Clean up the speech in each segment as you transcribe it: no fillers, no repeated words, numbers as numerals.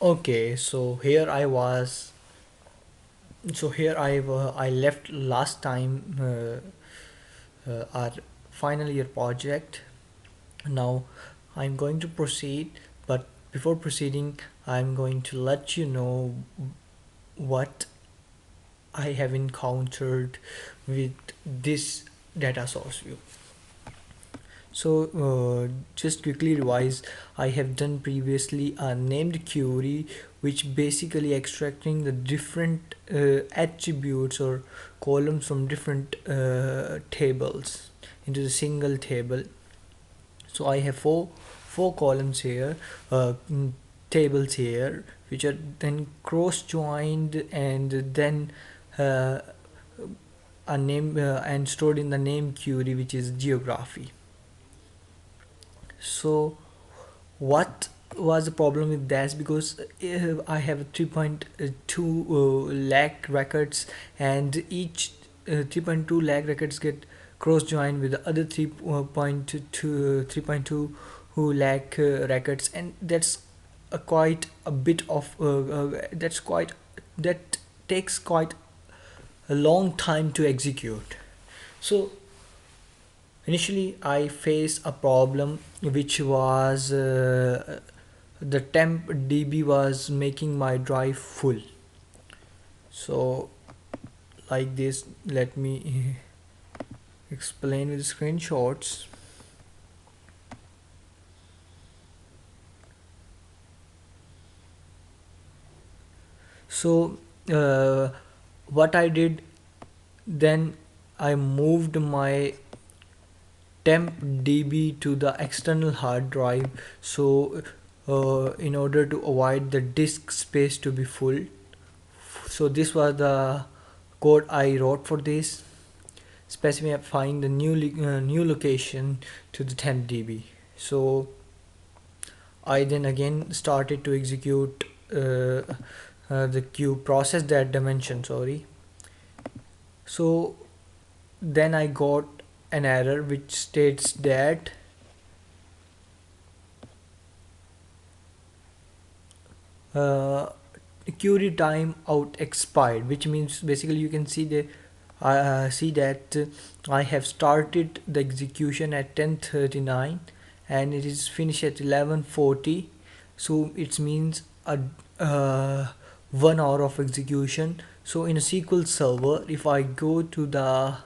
Okay, so here I was. So here I left last time our final year project. Now I'm going to proceed, but before proceeding, I'm going to let you know what I have encountered with this data source view. So just quickly revise, I have done previously a named query which basically extracting the different attributes or columns from different tables into the single table. So I have four columns here, tables here, which are then cross joined and then uh, a name and stored in the name query, which is geography. So what was the problem with that? Because I have 3.2 lakh records, and each 3.2 lakh records get cross joined with the other 3.2 lakh records, and that's quite a bit of that takes quite a long time to execute. So initially, I faced a problem which was the temp db was making my drive full. So like this, let me explain with screenshots. So what I did then, I moved my temp db to the external hard drive. So in order to avoid the disk space to be full, so this was the code I wrote for this, specifying the new location to the temp db. So I then again started to execute the queue, process that dimension, sorry. So then I got an error which states that uh, query time out expired, which means basically you can see the see that I have started the execution at 10:39 and it is finished at 11:40. So it means a 1 hour of execution. So in a SQL server, if I go to the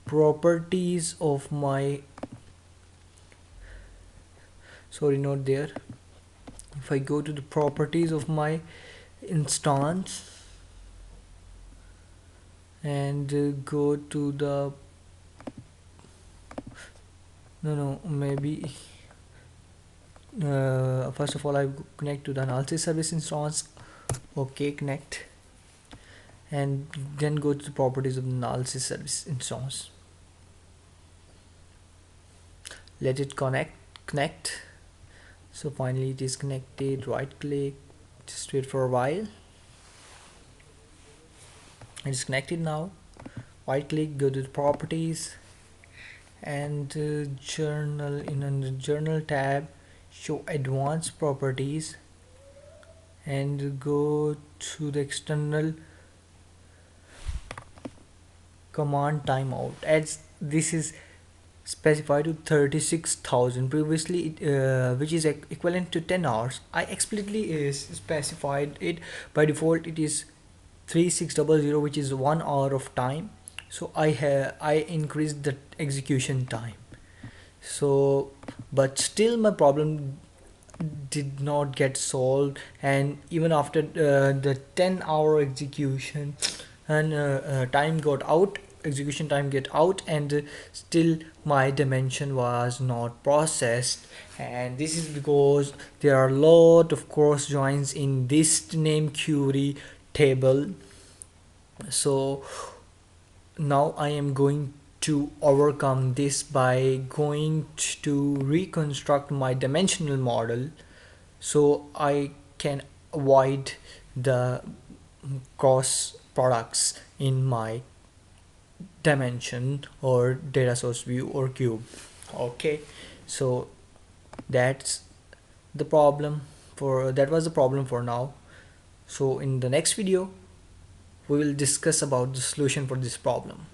properties of my, sorry, not there, if I go to the properties of my instance and go to the, no, maybe first of all I connect to the analysis service instance. Okay, connect, and then go to the properties of the analysis service instance. Let it connect. So finally it is connected. Right click, just wait for a while. It's connected now. Right click, go to the properties, and journal, in the journal tab, show advanced properties, and go to the external command timeout, as this is specified to 36,000 previously, which is equivalent to 10 hours. I explicitly specified it. By default it is 3600, which is 1 hour of time. So I increased the execution time. So but still my problem did not get solved, and even after the 10-hour execution and time got out, execution time get out, and still my dimension was not processed. And this is because there are a lot of cross joins in this name query table. So now I am going to overcome this by going to reconstruct my dimensional model, so I can avoid the cross products in my dimension or data source view or cube. Okay, so that's the problem for that was the problem for now. So in the next video we will discuss about the solution for this problem.